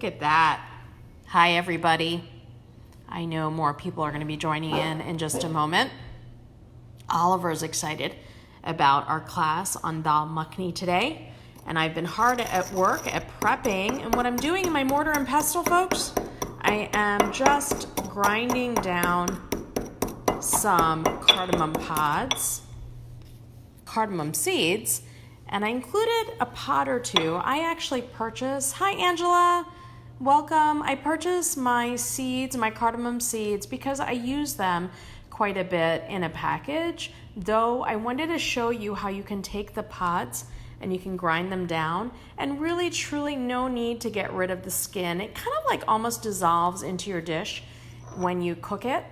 Look at that. Hi, everybody. I know more people are going to be joining in just a moment. Oliver's excited about our class on Dal Makhani today. And I've been hard at work at prepping. And what I'm doing in my mortar and pestle, folks, I am just grinding down some cardamom pods, cardamom seeds, and I included a pod or two. I actually purchased, hi Angela, welcome. I purchased my seeds, my cardamom seeds, because I use them quite a bit in a package, though I wanted to show you how you can take the pods and you can grind them down, and really truly no need to get rid of the skin. It kind of like almost dissolves into your dish when you cook it.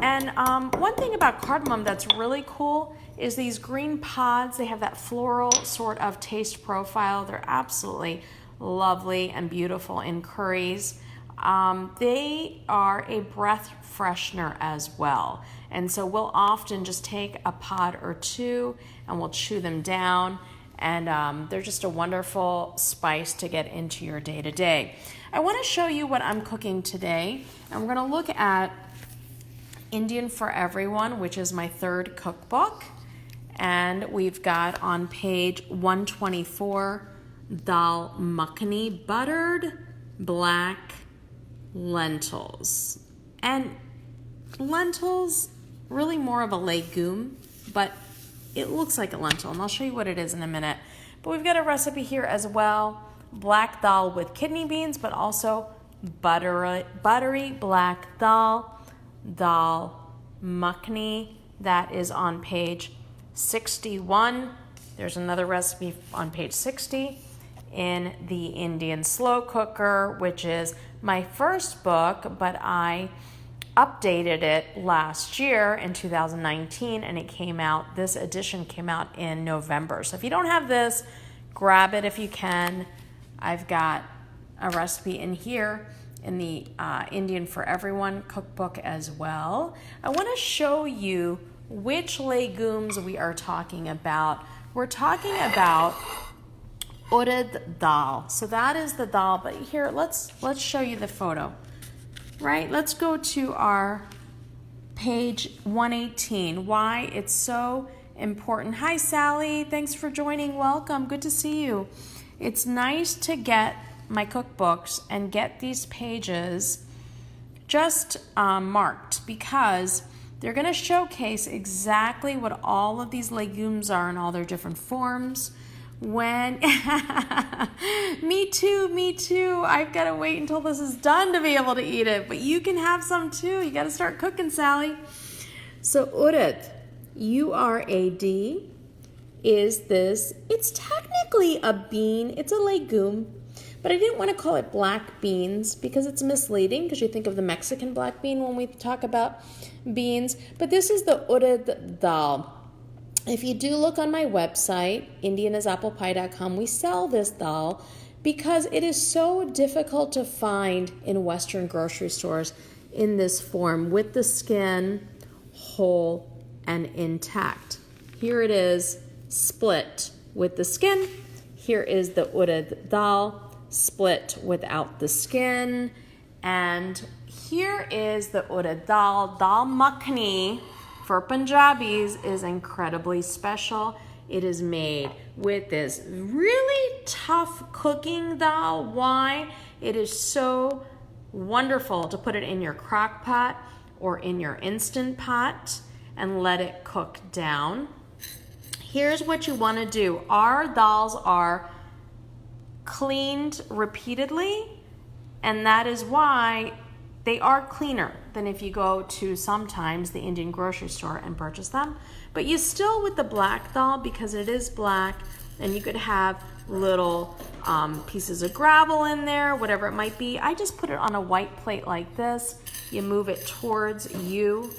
And one thing about cardamom that's really cool is these green pods. They have that floral sort of taste profile. They're absolutely lovely and beautiful in curries. They are a breath freshener as well. And so we'll often just take a pod or two and we'll chew them down. And they're just a wonderful spice to get into your day-to-day. I want to show you what I'm cooking today. And we're going to look at Indian for Everyone, which is my third cookbook. And we've got on page 124, Dal Makhani, buttered black lentils. And lentils, really more of a legume, but it looks like a lentil, and I'll show you what it is in a minute. But we've got a recipe here as well, black dal with kidney beans, but also buttery black dal, Dal Makhani. That is on page 61. There's another recipe on page 60 in the Indian slow cooker, which is my first book, but I updated it last year in 2019, and it came out, this edition came out in November. So if you don't have this, grab it if you can. I've got a recipe in here in the Indian for Everyone cookbook as well. I want to show you which legumes we are talking about. We're talking about Urad Dal. So that is the dal, but here, let's show you the photo. Right, let's go to our page 118, why it's so important. Hi, Sally, thanks for joining, welcome, good to see you. It's nice to get my cookbooks and get these pages just marked, because they're going to showcase exactly what all of these legumes are in all their different forms. When me too, I've got to wait until this is done to be able to eat it, but you can have some too. You got to start cooking, Sally. So urad, U-R-A-D, is this, it's technically a bean, it's a legume, but I didn't want to call it black beans because it's misleading, because you think of the Mexican black bean when we talk about beans, but this is the Urad Dal. If you do look on my website, indianisapplepie.com, we sell this dal because it is so difficult to find in Western grocery stores in this form with the skin whole and intact. Here it is split with the skin. Here is the Urad Dal split without the skin. And here is the Urad Dal, Dal Makhani, for Punjabis, is incredibly special. It is made with this really tough cooking dal. Why? It is so wonderful to put it in your crock pot or in your Instant Pot and let it cook down. Here's what you want to do. Our dals are cleaned repeatedly, and that is why they are cleaner than if you go to sometimes the Indian grocery store and purchase them. But you still, with the black dal, because it is black, and you could have little pieces of gravel in there, whatever it might be. I just put it on a white plate like this. You move it towards you.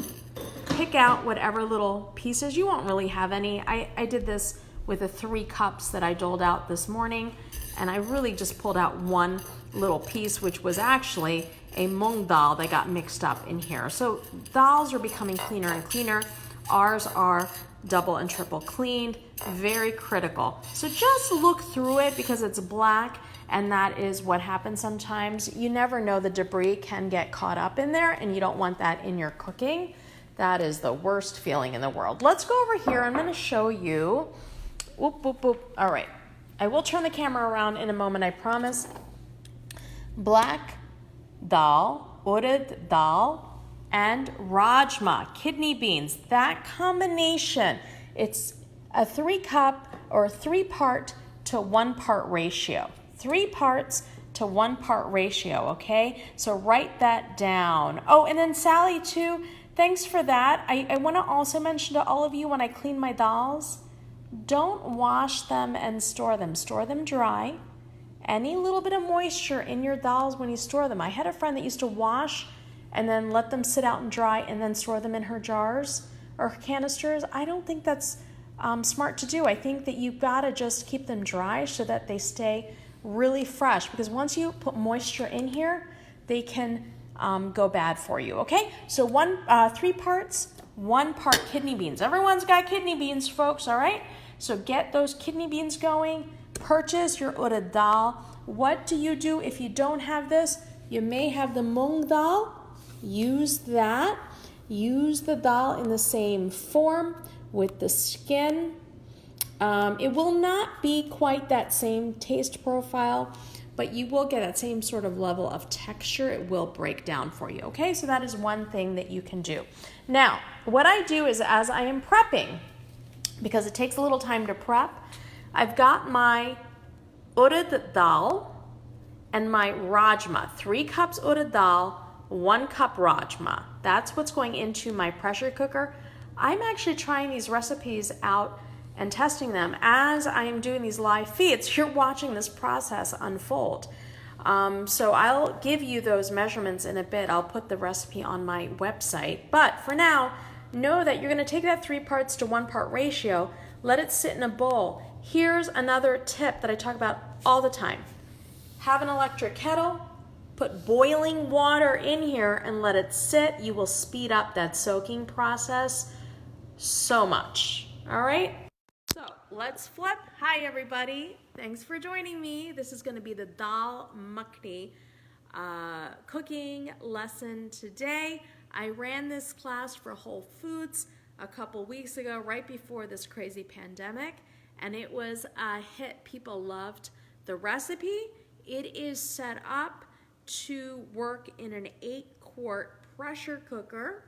Pick out whatever little pieces. You won't really have any. I did this with the 3 cups that I doled out this morning, and I really just pulled out one little piece, which was actually a Moong dal that got mixed up in here. So dals are becoming cleaner and cleaner. Ours are double and triple cleaned, very critical. So just look through it because it's black and that is what happens sometimes. You never know, the debris can get caught up in there, and you don't want that in your cooking. That is the worst feeling in the world. Let's go over here. I'm going to show you. Whoop, whoop, whoop. All right. I will turn the camera around in a moment, I promise. Black dal, urad dal, and rajma, kidney beans. That combination, it's a 3-cup or 3-part to 1-part ratio. 3 parts to 1-part ratio, okay? So write that down. Oh, and then Sally too, thanks for that. I want to also mention to all of you, when I clean my dals, don't wash them and store them. Store them dry. Any little bit of moisture in your dals when you store them. I had a friend that used to wash and then let them sit out and dry and then store them in her jars or her canisters. I don't think that's smart to do. I think that you've got to just keep them dry so that they stay really fresh, because once you put moisture in here, they can go bad for you, okay? So 3 parts, 1 part kidney beans. Everyone's got kidney beans, folks, all right? So get those kidney beans going. Purchase your urad dal. What do you do if you don't have this? You may have the moong dal. Use that. Use the dal in the same form with the skin. It will not be quite that same taste profile, but you will get that same sort of level of texture. It will break down for you, okay? So that is one thing that you can do. Now, what I do is, as I am prepping, because it takes a little time to prep, I've got my urad dal and my rajma. 3 cups urad dal, 1 cup rajma. That's what's going into my pressure cooker. I'm actually trying these recipes out and testing them as I am doing these live feeds. You're watching this process unfold. So I'll give you those measurements in a bit. I'll put the recipe on my website. But for now, know that you're going to take that 3 parts to 1 part ratio, let it sit in a bowl. Here's another tip that I talk about all the time. Have an electric kettle, put boiling water in here and let it sit. You will speed up that soaking process so much. All right? So let's flip. Hi, everybody. Thanks for joining me. This is going to be the Dal Makhani cooking lesson today. I ran this class for Whole Foods a couple weeks ago, right before this crazy pandemic, and it was a hit. People loved the recipe. It is set up to work in an 8-quart pressure cooker,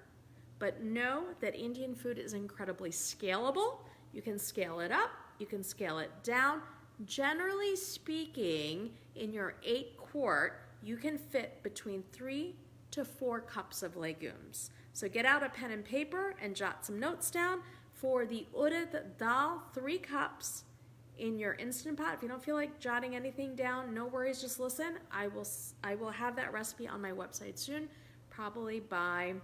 but know that Indian food is incredibly scalable. You can scale it up, you can scale it down. Generally speaking, in your 8-quart, you can fit between 3 to 4 cups of legumes. So get out a pen and paper and jot some notes down. For the urad dal, 3 cups in your Instant Pot. If you don't feel like jotting anything down, no worries, just listen. I will have that recipe on my website soon, probably by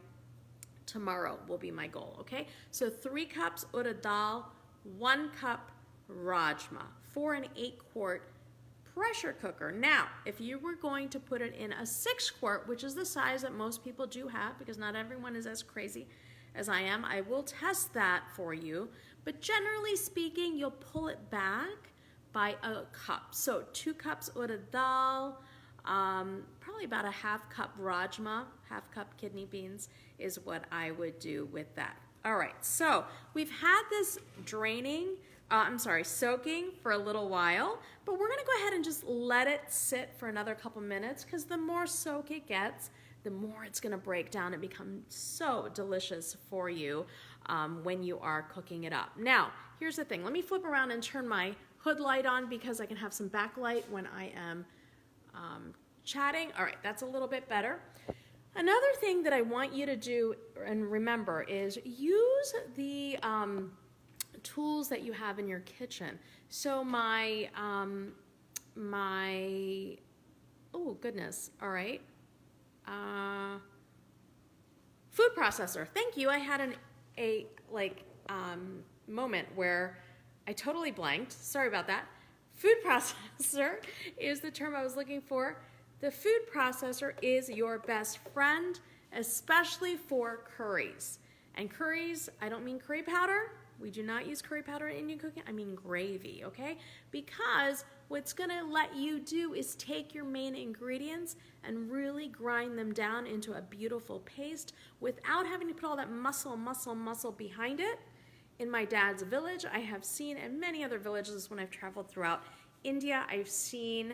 tomorrow will be my goal, okay? So 3 cups urad dal, 1 cup rajma for an 8-quart pressure cooker. Now, if you were going to put it in a 6-quart, which is the size that most people do have, because not everyone is as crazy as I am, I will test that for you. But generally speaking, you'll pull it back by a cup. So 2 cups urad dal, probably about a 1/2 cup rajma, 1/2 cup kidney beans is what I would do with that. All right, so we've had this soaking for a little while, but we're gonna go ahead and just let it sit for another couple minutes, because the more soak it gets, the more it's gonna break down and become so delicious for you when you are cooking it up. Now, here's the thing. Let me flip around and turn my hood light on because I can have some backlight when I am chatting. All right, that's a little bit better. Another thing that I want you to do and remember is use the tools that you have in your kitchen. So my, oh goodness, all right. Food processor. Thank you. I had a moment where I totally blanked. Sorry about that. Food processor is the term I was looking for. The food processor is your best friend, especially for curries. And curries, I don't mean curry powder. We do not use curry powder in Indian cooking. I mean gravy, okay? Because what it's gonna let you do is take your main ingredients and really grind them down into a beautiful paste without having to put all that muscle behind it. In my dad's village, I have seen, and many other villages when I've traveled throughout India, I've seen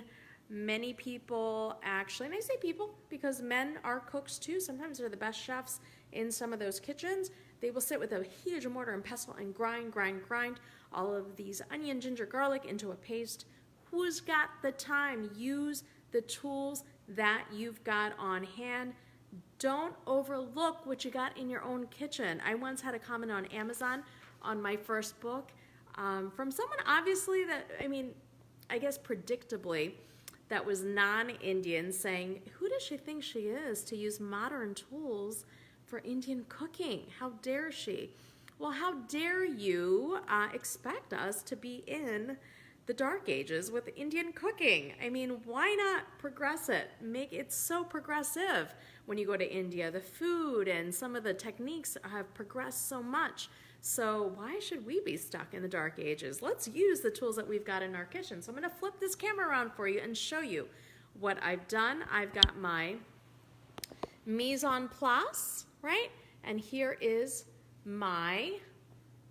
many people actually, and I say people because men are cooks too, sometimes they're the best chefs in some of those kitchens. They will sit with a huge mortar and pestle and grind all of these onion, ginger, garlic into a paste. Who's got the time? Use the tools that you've got on hand. Don't overlook what you got in your own kitchen. I once had a comment on Amazon on my first book from someone obviously that, I guess predictably, that was non-Indian, saying, who does she think she is to use modern tools for Indian cooking? How dare she? Well, how dare you expect us to be in the Dark Ages with Indian cooking? Why not progress it? Make it so progressive when you go to India. The food and some of the techniques have progressed so much. So why should we be stuck in the Dark Ages? Let's use the tools that we've got in our kitchen. So I'm going to flip this camera around for you and show you what I've done. I've got my mise en place, right? And here is my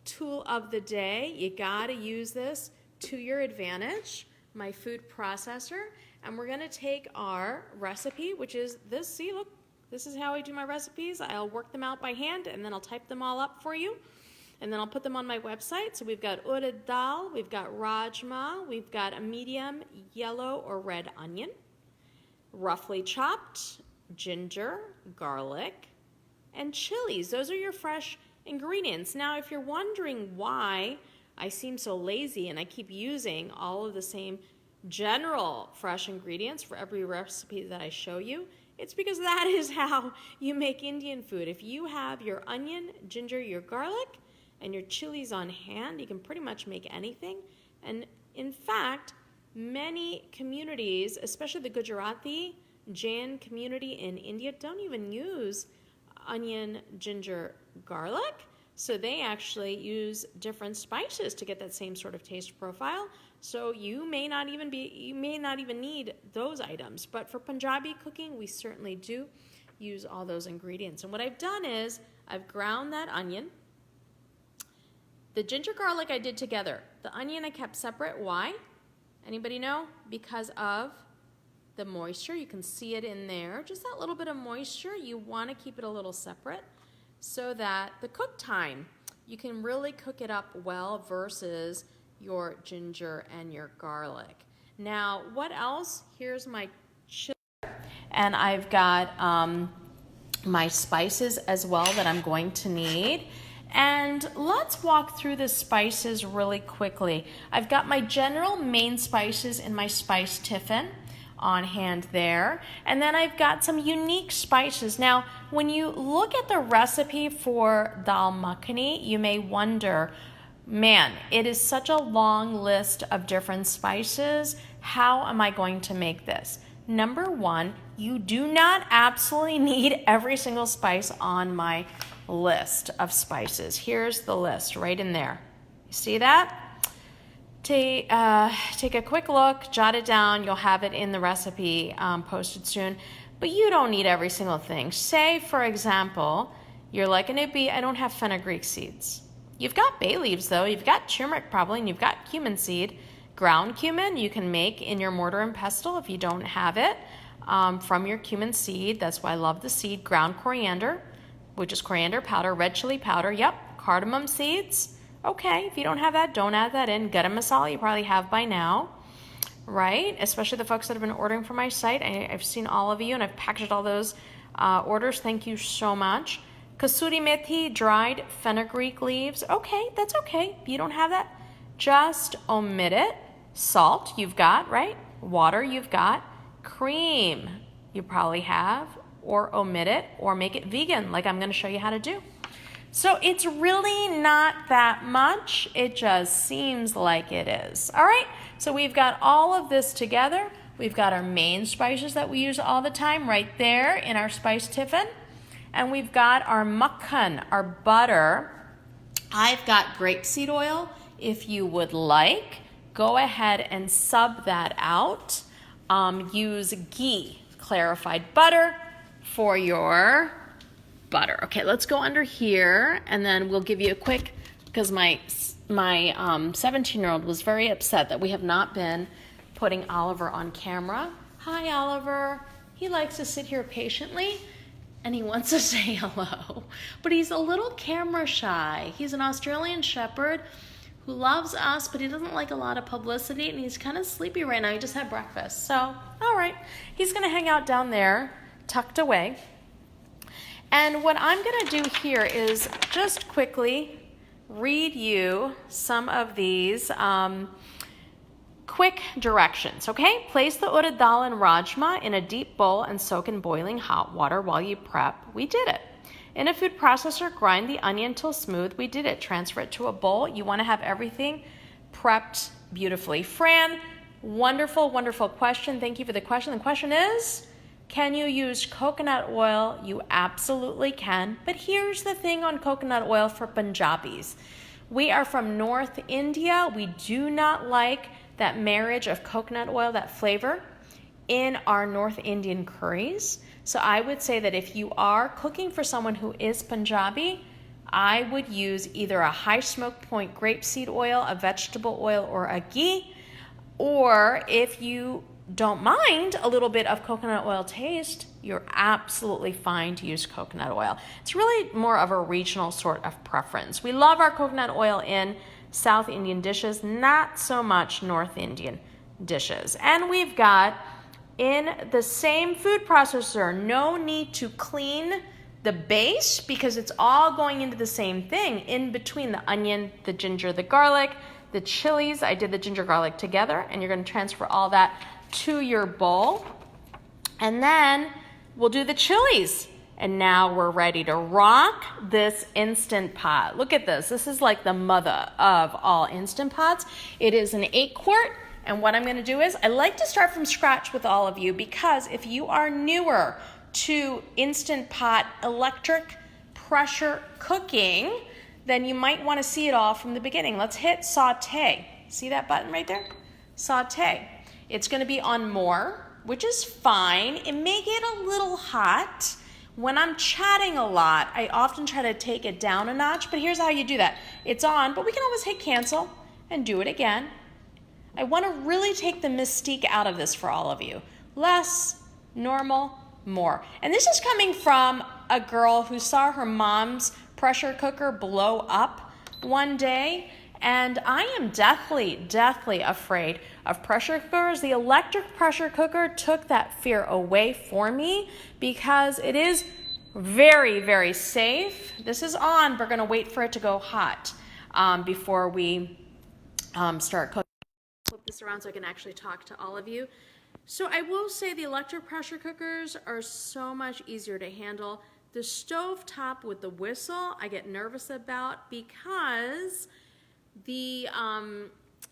tool of the day. You got to use this to your advantage, my food processor. And we're going to take our recipe, which is this. See, look, this is how I do my recipes. I'll work them out by hand, and then I'll type them all up for you. And then I'll put them on my website. So we've got Urad Dal, we've got Rajma, we've got a medium yellow or red onion, roughly chopped ginger, garlic, and chilies. Those are your fresh ingredients. Now, if you're wondering why I seem so lazy and I keep using all of the same general fresh ingredients for every recipe that I show you, it's because that is how you make Indian food. If you have your onion, ginger, your garlic, and your chilies on hand, you can pretty much make anything. And in fact, many communities, especially the Gujarati Jain community in India, don't even use onion, ginger, garlic. So they actually use different spices to get that same sort of taste profile. So you may not even need those items. But for Punjabi cooking, we certainly do use all those ingredients. And what I've done is I've ground that onion. The ginger garlic I did together. The onion I kept separate. Why? Anybody know? Because of the moisture. You can see it in there. Just that little bit of moisture. You want to keep it a little separate so that the cook time, you can really cook it up well versus your ginger and your garlic. Now, what else? Here's my chili. And I've got my spices as well that I'm going to need. And let's walk through the spices really quickly. I've got my general main spices in my spice tiffin on hand there. And then I've got some unique spices. Now, when you look at the recipe for Dal Makhani, you may wonder, man, it is such a long list of different spices. How am I going to make this? Number one, you do not absolutely need every single spice on my list of spices. Here's the list right in there. You see that? Take a quick look, jot it down. You'll have it in the recipe posted soon. But you don't need every single thing. Say, for example, you're like, I don't have fenugreek seeds. You've got bay leaves, though. You've got turmeric probably, and you've got cumin seed. Ground cumin you can make in your mortar and pestle if you don't have it from your cumin seed. That's why I love the seed. Ground coriander, which is coriander powder, red chili powder. Yep, cardamom seeds. Okay, if you don't have that, don't add that in. Garam masala you probably have by now, right? Especially the folks that have been ordering from my site. I've seen all of you, and I've packaged all those orders. Thank you so much. Kasuri methi, dried fenugreek leaves. Okay, that's okay. If you don't have that, just omit it. Salt you've got, right? Water you've got. Cream you probably have, or omit it, or make it vegan like I'm going to show you how to do. So it's really not that much. It just seems like it is. All right, so we've got all of this together. We've got our main spices that we use all the time right there in our spice tiffin. And we've got our makhan, our butter. I've got grapeseed oil if you would like. go ahead and sub that out. Use ghee, clarified butter, for your butter. Okay, let's go under here, and then we'll give you a quick, because my 17-year-old was very upset that we have not been putting Oliver on camera. Hi, Oliver. He likes to sit here patiently, and he wants to say hello, but he's a little camera shy. He's an Australian Shepherd who loves us, but he doesn't like a lot of publicity, and he's kind of sleepy right now. He just had breakfast. So, all right, he's gonna hang out down there, tucked away. And what I'm gonna do here is just quickly read you some of these quick directions, okay? Place the Urad Dal and Rajma in a deep bowl and soak in boiling hot water while you prep. We did it. In a food processor, grind the onion till smooth. We did it. Transfer it to a bowl. You want to have everything prepped beautifully. Fran, wonderful, wonderful question. Thank you for the question. The question is, can you use coconut oil? You absolutely can. But here's the thing on coconut oil for Punjabis. We are from North India. We do not like that marriage of coconut oil, that flavor, in our North Indian curries. So I would say that if you are cooking for someone who is Punjabi, I would use either a high smoke point grapeseed oil, a vegetable oil, or a ghee. Or if you don't mind a little bit of coconut oil taste, you're absolutely fine to use coconut oil. It's really more of a regional sort of preference. We love our coconut oil in South Indian dishes, not so much North Indian dishes. And we've got, in the same food processor, no need to clean the base because it's all going into the same thing. In between the onion, the ginger, the garlic, the chilies, I did the ginger garlic together, and you're going to transfer all that to your bowl. And then we'll do the chilies. And now we're ready to rock this Instant Pot. Look at this. This is like the mother of all Instant Pots. It is an 8-quart. And what I'm going to do is, I like to start from scratch with all of you, because if you are newer to Instant Pot electric pressure cooking, then you might want to see it all from the beginning. Let's hit saute. See that button right there? Saute. It's going to be on more, which is fine. It may get a little hot. When I'm chatting a lot, I often try to take it down a notch, but here's how you do that. It's on, but we can always hit cancel and do it again. I want to really take the mystique out of this for all of you. Less, normal, more. And this is coming from a girl who saw her mom's pressure cooker blow up one day. And I am deathly afraid of pressure cookers. The electric pressure cooker took that fear away for me, because it is very, very safe. This is on. We're going to wait for it to go hot before we start cooking. Flip this around so I can actually talk to all of you. So I will say the electric pressure cookers are so much easier to handle. The stovetop with the whistle, I get nervous about, because they're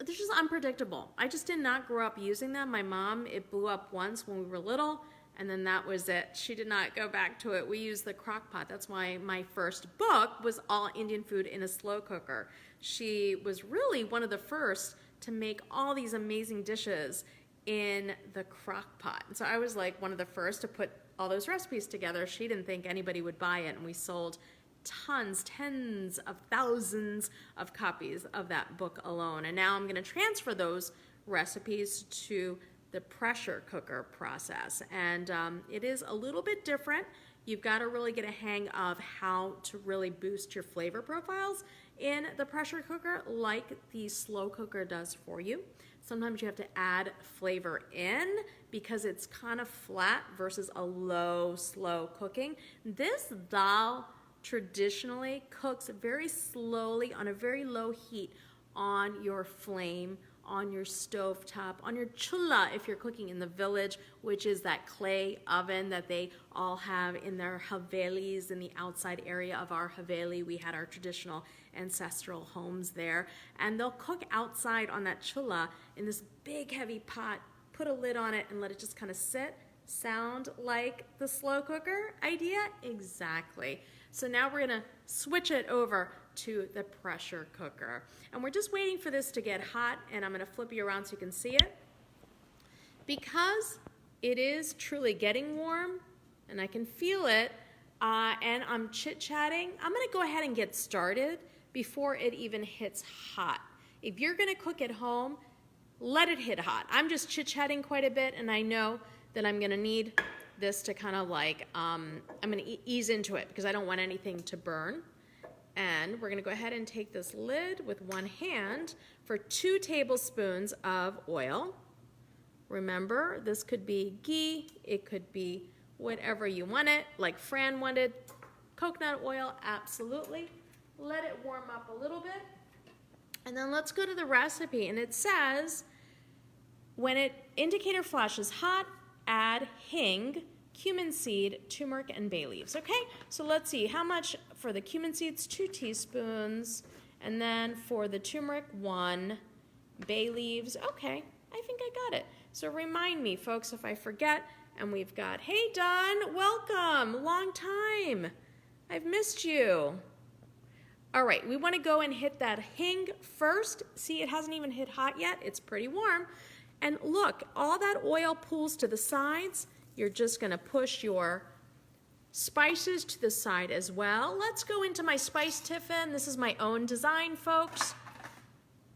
just unpredictable. I just did not grow up using them. My mom, it blew up once when we were little, and then that was it. She did not go back to it. We used the crock pot. That's why my first book was all Indian food in a slow cooker. She was really one of the first to make all these amazing dishes in the crock pot. And so I was like one of the first to put all those recipes together. She didn't think anybody would buy it, and we sold tens of thousands of copies of that book alone. And now I'm going to transfer those recipes to the pressure cooker process. And it is a little bit different. You've got to really get a hang of how to really boost your flavor profiles in the pressure cooker, like the slow cooker does for you. Sometimes you have to add flavor in because it's kind of flat versus a low, slow cooking. This dal traditionally cooks very slowly on a very low heat on your flame, on your stovetop, on your chula if you're cooking in the village, which is that clay oven that they all have in their havelis, in the outside area of our haveli. We had our traditional ancestral homes there, and they'll cook outside on that chula in this big heavy pot, put a lid on it and let it just kind of sit. Sound like the slow cooker idea? Exactly. So now we're gonna switch it over to the pressure cooker. And we're just waiting for this to get hot, and I'm gonna flip you around so you can see it. Because it is truly getting warm, and I can feel it, and I'm chit-chatting, I'm gonna go ahead and get started before it even hits hot. If you're gonna cook at home, let it hit hot. I'm just chit-chatting quite a bit, and I know that I'm gonna need this to kind of like, I'm gonna ease into it because I don't want anything to burn. And we're gonna go ahead and take this lid with one hand for 2 tablespoons of oil. Remember, this could be ghee, it could be whatever you want it, like Fran wanted. Coconut oil, absolutely. Let it warm up a little bit. And then let's go to the recipe, and it says, when it indicator flashes hot, add hing, cumin seed, turmeric, and bay leaves. Okay, so let's see, how much for the cumin seeds? 2 teaspoons, and then for the turmeric, 1, bay leaves. Okay, I think I got it. So remind me, folks, if I forget. And we've got, hey, Don, welcome, long time. I've missed you. All right, we want to go and hit that hing first. See, it hasn't even hit hot yet. It's pretty warm. And look, all that oil pools to the sides. You're just going to push your spices to the side as well. Let's go into my spice tiffin. This is my own design, folks.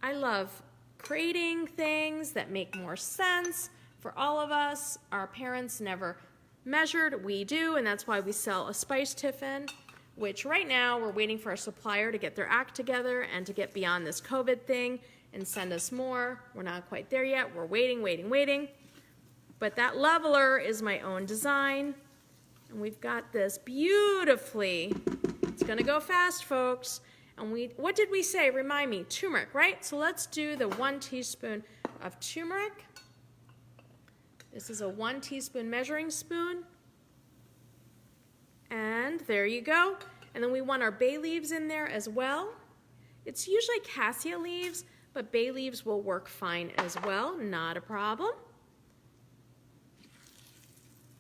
I love creating things that make more sense for all of us. Our parents never measured. We do, and that's why we sell a spice tiffin, which right now we're waiting for our supplier to get their act together and to get beyond this COVID thing and send us more. We're not quite there yet. We're waiting, waiting, waiting. But that leveler is my own design. And we've got this beautifully, it's gonna go fast, folks. And what did we say? Remind me, turmeric, right? So let's do the 1 teaspoon of turmeric. This is a 1 teaspoon measuring spoon. And there you go. And then we want our bay leaves in there as well. It's usually cassia leaves, but bay leaves will work fine as well, not a problem.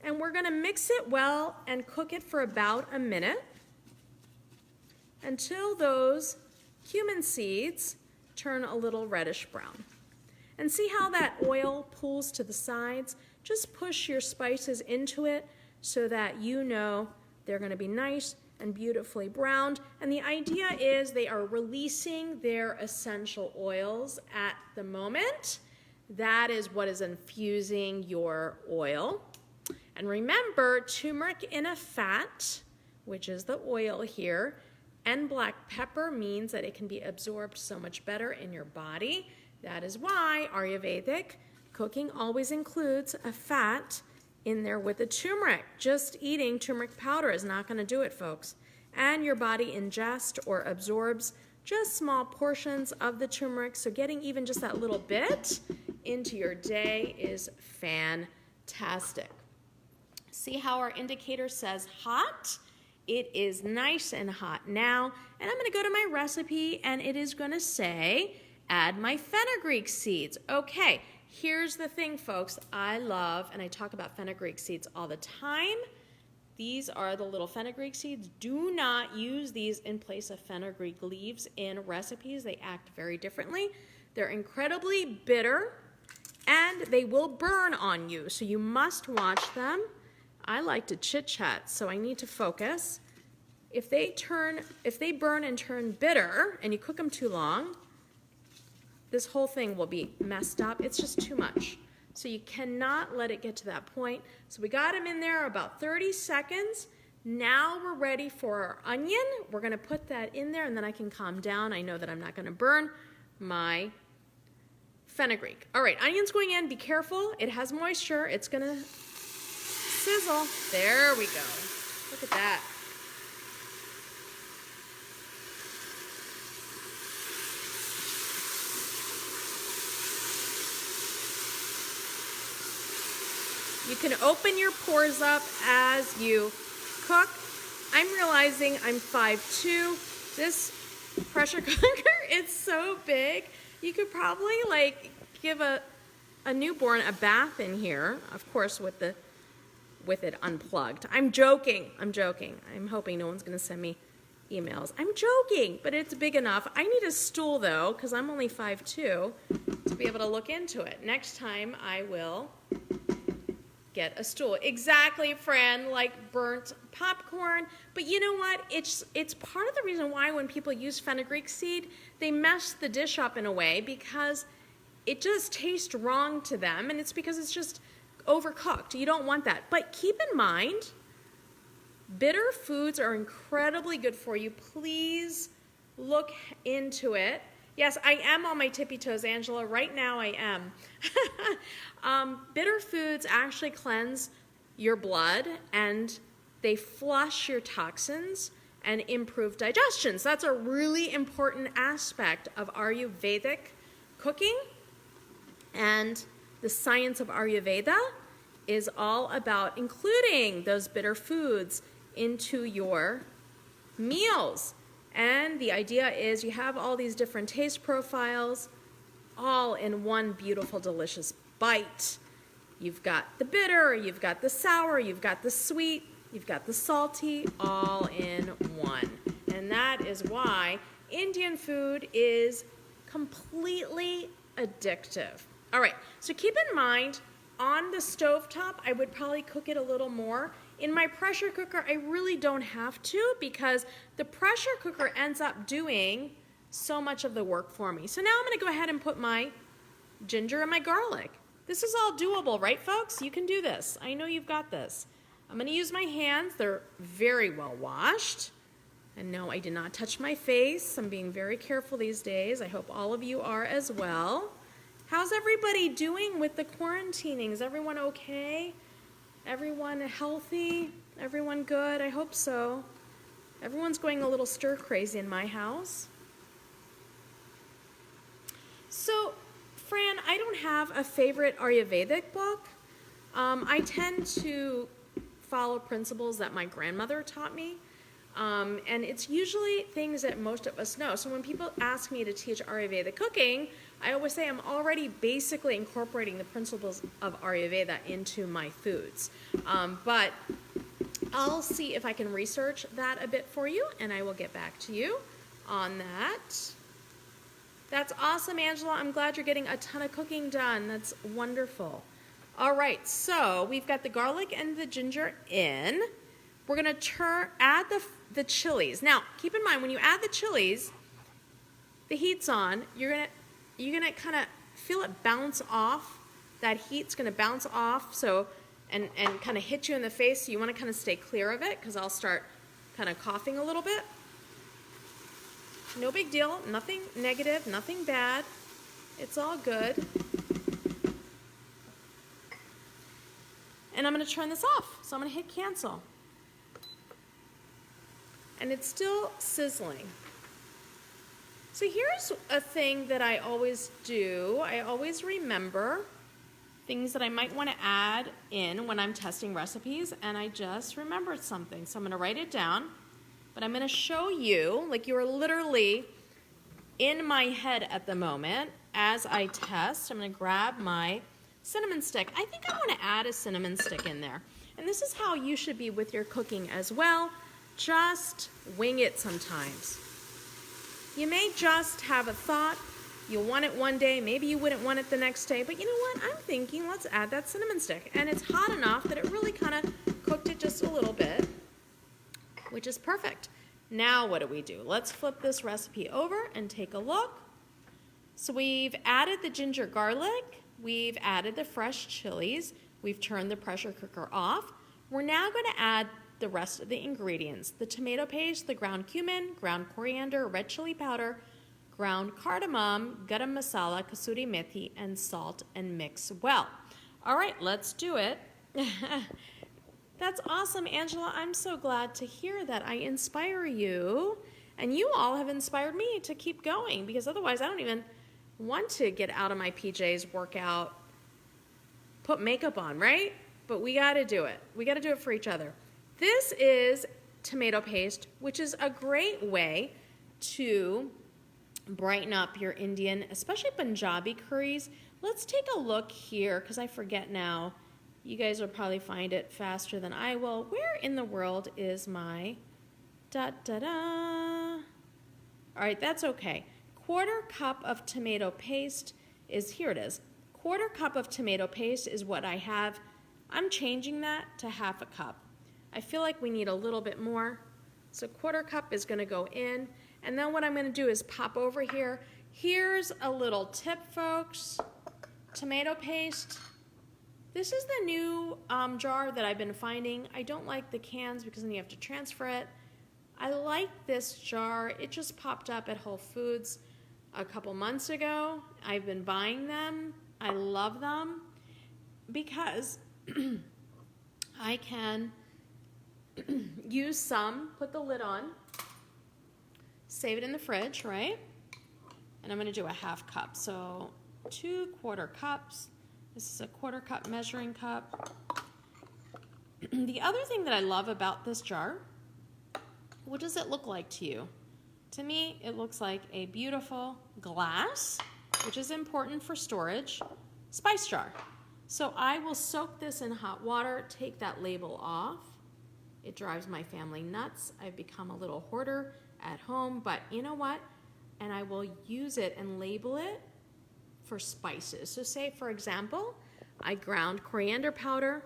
And we're gonna mix it well and cook it for about a minute until those cumin seeds turn a little reddish brown. And see how that oil pools to the sides? Just push your spices into it so that you know they're gonna be nice and beautifully browned. And the idea is they are releasing their essential oils at the moment. That is what is infusing your oil. And remember, turmeric in a fat, which is the oil here, and black pepper means that it can be absorbed so much better in your body. That is why Ayurvedic cooking always includes a fat in there with the turmeric. Just eating turmeric powder is not going to do it, folks. And your body ingests or absorbs just small portions of the turmeric, so getting even just that little bit into your day is fantastic. See how our indicator says hot? It is nice and hot now. And I'm going to go to my recipe, and it is going to say, add my fenugreek seeds. Okay, here's the thing, folks. I love, and I talk about fenugreek seeds all the time. These are the little fenugreek seeds. Do not use these in place of fenugreek leaves in recipes. They act very differently. They're incredibly bitter, and they will burn on you, so you must watch them. I like to chit-chat, so I need to focus. If they burn and turn bitter, and you cook them too long, this whole thing will be messed up. It's just too much. So you cannot let it get to that point. So we got them in there about 30 seconds. Now we're ready for our onion. We're gonna put that in there, and then I can calm down. I know that I'm not gonna burn my fenugreek. All right, onion's going in, be careful. It has moisture, it's gonna sizzle. There we go. Look at that. You can open your pores up as you cook. I'm realizing I'm 5'2". This pressure cooker, it's so big. You could probably like give a newborn a bath in here, of course with it unplugged. I'm joking. I'm hoping no one's gonna send me emails. I'm joking, but it's big enough. I need a stool though, because I'm only 5'2", to be able to look into it. Next time I will get a stool. Exactly, Fran, like burnt popcorn. But you know what? It's part of the reason why when people use fenugreek seed, they mess the dish up in a way because it just tastes wrong to them, and it's because it's just overcooked. You don't want that. But keep in mind, bitter foods are incredibly good for you. Please look into it. Yes, I am on my tippy toes, Angela. Right now I am. Bitter foods actually cleanse your blood, and they flush your toxins and improve digestion. So that's a really important aspect of Ayurvedic cooking. And the science of Ayurveda is all about including those bitter foods into your meals. And the idea is you have all these different taste profiles all in one beautiful, delicious bite. You've got the bitter, you've got the sour, you've got the sweet, you've got the salty, all in one. And that is why Indian food is completely addictive. All right, so keep in mind, on the stovetop, I would probably cook it a little more. In my pressure cooker, I really don't have to because the pressure cooker ends up doing so much of the work for me. So now I'm gonna go ahead and put my ginger and my garlic. This is all doable, right, folks? You can do this. I know you've got this. I'm gonna use my hands. They're very well washed. And no, I did not touch my face. I'm being very careful these days. I hope all of you are as well. How's everybody doing with the quarantining? Is everyone okay? Everyone healthy? Everyone good? I hope so. Everyone's going a little stir crazy in my house. So, Fran, I don't have a favorite Ayurvedic book. I tend to follow principles that my grandmother taught me. And it's usually things that most of us know. So when people ask me to teach Ayurveda cooking, I always say I'm already basically incorporating the principles of Ayurveda into my foods. But I'll see if I can research that a bit for you, and I will get back to you on that. That's awesome, Angela. I'm glad you're getting a ton of cooking done. That's wonderful. All right, so we've got the garlic and the ginger in. We're gonna add the chilies. Now, keep in mind, when you add the chilies, the heat's on. You're gonna kind of feel it bounce off. That heat's gonna bounce off, so and kind of hit you in the face. So you want to kind of stay clear of it, because I'll start kind of coughing a little bit. No big deal. Nothing negative. Nothing bad. It's all good. And I'm gonna turn this off. So I'm gonna hit cancel. And it's still sizzling. So here's a thing that I always do. I always remember things that I might want to add in when I'm testing recipes, and I just remembered something. So I'm going to write it down, but I'm going to show you, like you're literally in my head at the moment as I test. I'm going to grab my cinnamon stick. I think I want to add a cinnamon stick in there. And this is how you should be with your cooking as well. Just wing it sometimes. You may just have a thought. You'll want it one day. Maybe you wouldn't want it the next day. But you know what? I'm thinking, let's add that cinnamon stick. And it's hot enough that it really kind of cooked it just a little bit, which is perfect. Now what do? Let's flip this recipe over and take a look. So we've added the ginger garlic. We've added the fresh chilies. We've turned the pressure cooker off. We're now going to add the rest of the ingredients: the tomato paste, the ground cumin, ground coriander, red chili powder, ground cardamom, garam masala, kasuri methi, and salt, and mix well. All right, let's do it. That's awesome, Angela. I'm so glad to hear that I inspire you, and you all have inspired me to keep going, because otherwise I don't even want to get out of my PJs, work out, put makeup on, right? But we got to do it. We got to do it for each other. This is tomato paste, which is a great way to brighten up your Indian, especially Punjabi curries. Let's take a look here, because I forget now. You guys will probably find it faster than I will. Where in the world is my Da, da, da. All right, that's okay. 1/4 cup of tomato paste is, here it is. 1/4 cup of tomato paste is what I have. I'm changing that to 1/2 cup. I feel like we need a little bit more. So 1/4 cup is gonna go in. And then what I'm gonna do is pop over here. Here's a little tip, folks. Tomato paste. This is the new jar that I've been finding. I don't like the cans because then you have to transfer it. I like this jar. It just popped up at Whole Foods a couple months ago. I've been buying them. I love them because I can use some, put the lid on, save it in the fridge, right? And I'm gonna do a 1/2 cup. So 2 1/4 cups. This is a 1/4 cup measuring cup. The other thing that I love about this jar, what does it look like to you? To me, it looks like a beautiful glass, which is important for storage, spice jar. So I will soak this in hot water, take that label off. It drives my family nuts. I've become a little hoarder at home, but you know what? And I will use it and label it for spices. So say, for example, I ground coriander powder.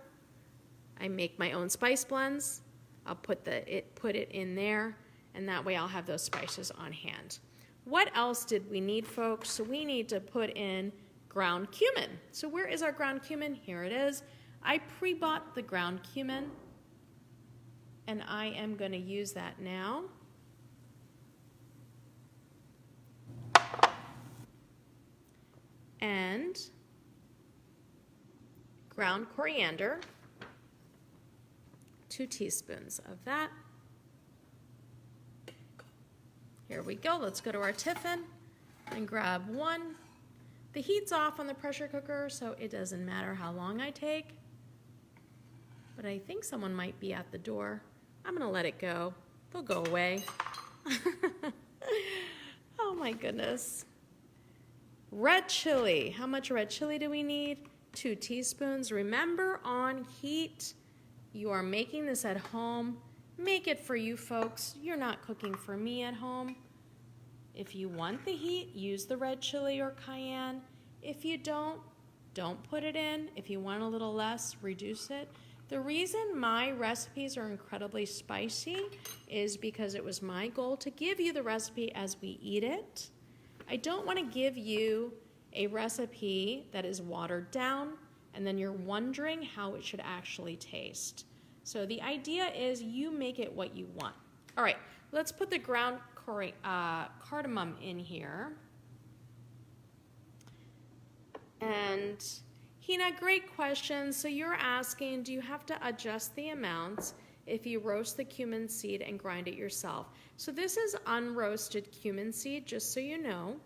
I make my own spice blends. I'll put it in there, and that way I'll have those spices on hand. What else did we need, folks? So we need to put in ground cumin. So where is our ground cumin? Here it is. I pre-bought the ground cumin, and I am going to use that now. And ground coriander, 2 teaspoons of that. Here we go. Let's go to our tiffin and grab 1. The heat's off on the pressure cooker, so it doesn't matter how long I take. But I think someone might be at the door. I'm gonna let it go. They'll go away. Oh my goodness. Red chili. How much red chili do we need? 2 teaspoons. Remember, on heat. You are making this at home. Make it for you folks. You're not cooking for me at home. If you want the heat, use the red chili or cayenne. If you don't put it in. If you want a little less, reduce it. The reason my recipes are incredibly spicy is because it was my goal to give you the recipe as we eat it. I don't want to give you a recipe that is watered down and then you're wondering how it should actually taste. So the idea is you make it what you want. All right, let's put the ground cardamom in here. And Hina, great question. So you're asking, do you have to adjust the amounts if you roast the cumin seed and grind it yourself? So this is unroasted cumin seed, just so you know.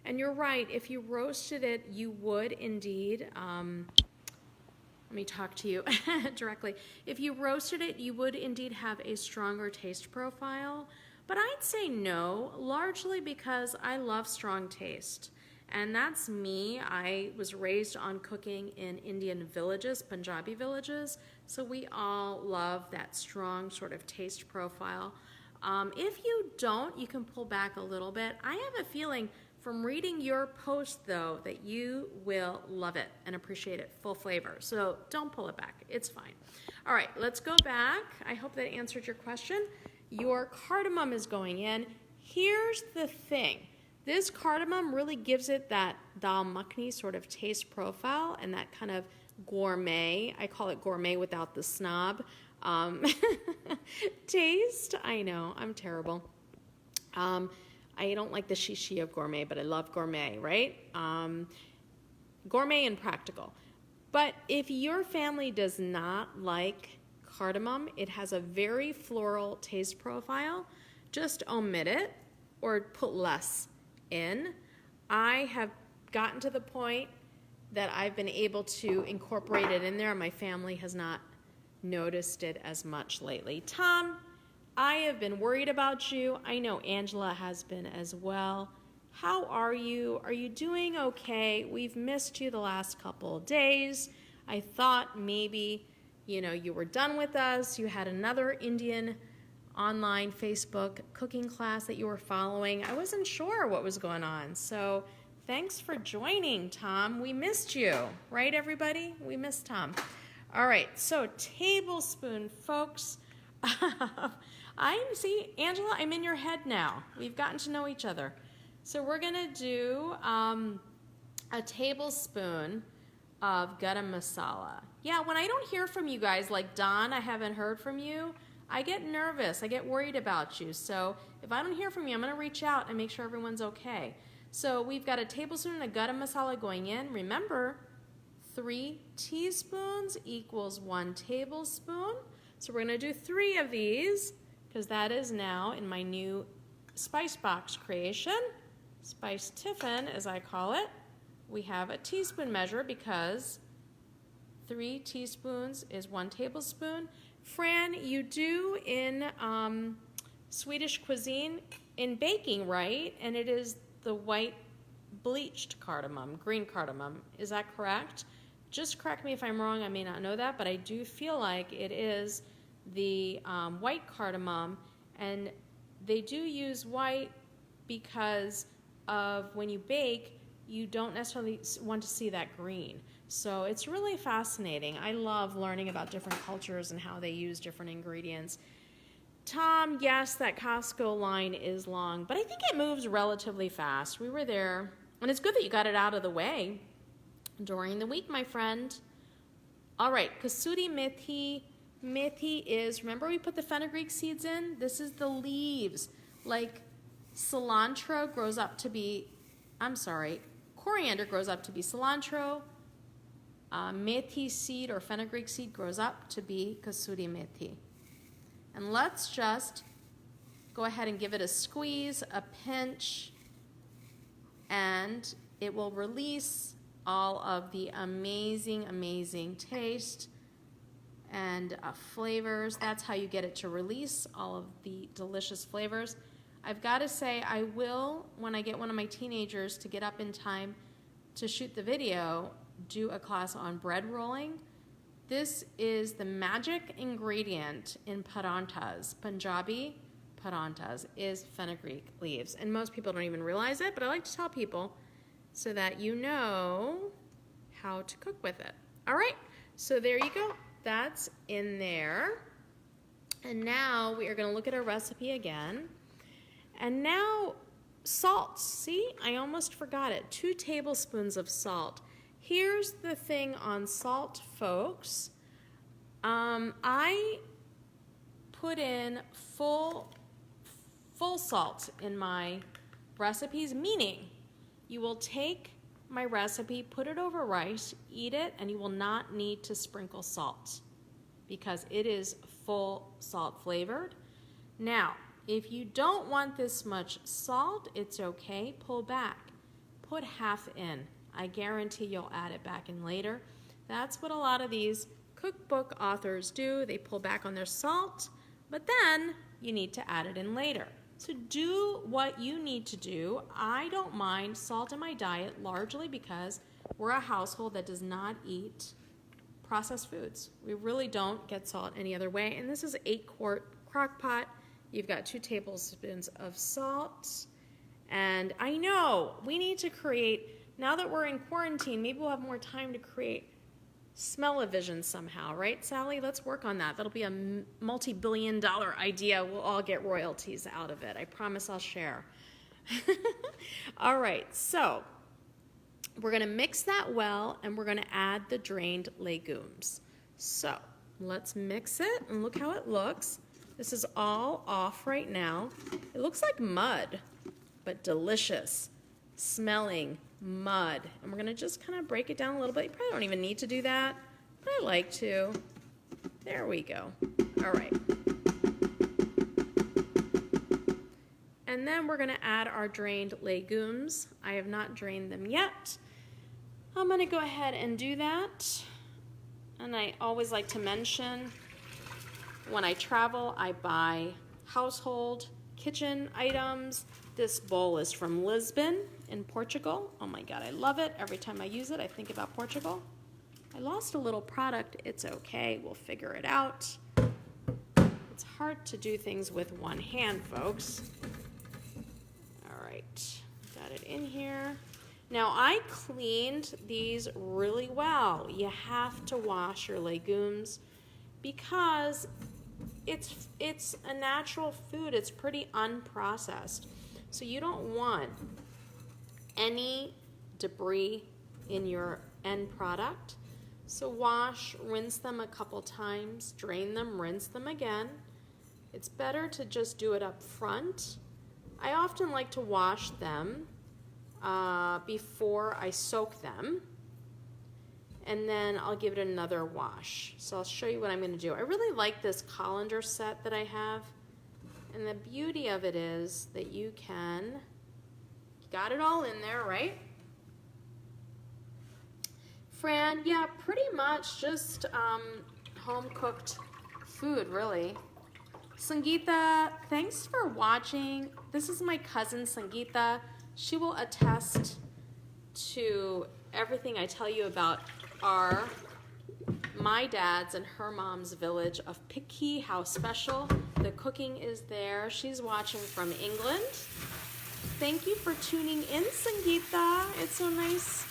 And you're right, if you roasted it, you would indeed, let me talk to you directly. If you roasted it, you would indeed have a stronger taste profile. But I'd say no, largely because I love strong taste. And that's me. I was raised on cooking in Indian villages, Punjabi villages, so we all love that strong sort of taste profile. If you don't, you can pull back a little bit. I have a feeling from reading your post, though, that you will love it and appreciate it full flavor. So don't pull it back. It's fine. All right, let's go back. I hope that answered your question. Your cardamom is going in. Here's the thing. This cardamom really gives it that Dal Makhani sort of taste profile and that kind of gourmet, I call it gourmet without the snob, taste. I know, I'm terrible. I don't like the shishi of gourmet, but I love gourmet, right? Gourmet and practical. But if your family does not like cardamom, it has a very floral taste profile, just omit it or put less in. I have gotten to the point that I've been able to incorporate it in there. My family has not noticed it as much lately. Tom, I have been worried about you. I know Angela has been as well. How are you? Are you doing okay? We've missed you the last couple of days. I thought maybe, you were done with us. You had another Indian online Facebook cooking class that you were following. I wasn't sure what was going on. So thanks for joining, Tom. We missed you, right, everybody? We missed Tom. All right, so tablespoon, folks. See, Angela, I'm in your head now. We've gotten to know each other. So we're going to do a tablespoon of garam masala. Yeah, when I don't hear from you guys, like Don, I haven't heard from you, I get nervous. I get worried about you. So if I don't hear from you, I'm going to reach out and make sure everyone's okay. So we've got a tablespoon of garam masala going in. Remember, 3 teaspoons equals 1 tablespoon. So we're going to do 3 of these because that is now in my new spice box creation, spice tiffin as I call it. We have a teaspoon measure because 3 teaspoons is 1 tablespoon. Fran, you do in Swedish cuisine in baking, right? And it is the white bleached cardamom, green cardamom. Is that correct? Just correct me if I'm wrong. I may not know that, but I do feel like it is the white cardamom, and they do use white because of when you bake, you don't necessarily want to see that green. So it's really fascinating. I love learning about different cultures and how they use different ingredients. Tom, yes, that Costco line is long, but I think it moves relatively fast. We were there, and it's good that you got it out of the way during the week, my friend. All right, kasuri methi. Methi is, remember we put the fenugreek seeds in? This is the leaves. Like cilantro grows up to be, coriander grows up to be cilantro. Methi seed or fenugreek seed grows up to be kasuri methi. And let's just go ahead and give it a squeeze, a pinch, and it will release all of the amazing, amazing taste and flavors. That's how you get it to release all of the delicious flavors. I've got to say, I will, when I get one of my teenagers to get up in time to shoot the video, do a class on bread rolling. This is the magic ingredient in paranthas. Punjabi paranthas is fenugreek leaves. And most people don't even realize it, but I like to tell people so that you know how to cook with it. All right, so there you go. That's in there. And now we are going to look at our recipe again. And now salt. See, I almost forgot it. 2 tablespoons of salt. Here's the thing on salt, folks. I put in full salt in my recipes, meaning you will take my recipe, put it over rice, eat it, and you will not need to sprinkle salt because it is full salt flavored. Now, if you don't want this much salt, it's okay. Pull back. Put half in. I guarantee you'll add it back in later. That's what a lot of these cookbook authors do. They pull back on their salt, but then you need to add it in later. So do what you need to do. I don't mind salt in my diet largely because we're a household that does not eat processed foods. We really don't get salt any other way. And this is an 8-quart crock pot. You've got 2 tablespoons of salt. And I know we need to create, now that we're in quarantine, maybe we'll have more time to create smell-o-vision somehow, right, Sally? Let's work on that. That'll be a multi-billion-dollar idea. We'll all get royalties out of it. I promise I'll share. All right, so we're going to mix that well, and we're going to add the drained legumes. So let's mix it, and look how it looks. This is all off right now. It looks like mud, but delicious smelling mud. And we're going to just kind of break it down a little bit. You probably don't even need to do that, but I like to. There we go. All right. And then we're going to add our drained legumes. I have not drained them yet. I'm going to go ahead and do that. And I always like to mention, when I travel, I buy household kitchen items. This bowl is from Lisbon in Portugal. Oh my God, I love it. Every time I use it, I think about Portugal. I lost a little product. It's okay. We'll figure it out. It's hard to do things with one hand, folks. All right, got it in here. Now I cleaned these really well. You have to wash your legumes because it's a natural food. It's pretty unprocessed. So you don't want any debris in your end product. So wash, rinse them a couple times, drain them, rinse them again. It's better to just do it up front. I often like to wash them before I soak them, and then I'll give it another wash. So I'll show you what I'm going to do. I really like this colander set that I have, and the beauty of it is that you got it all in there, right? Fran, yeah, pretty much just home-cooked food, really. Sangeeta, thanks for watching. This is my cousin, Sangeeta. She will attest to everything I tell you about my dad's and her mom's village of Picky, how special the cooking is there. She's watching from England. Thank you for tuning in, Sangeeta. It's so nice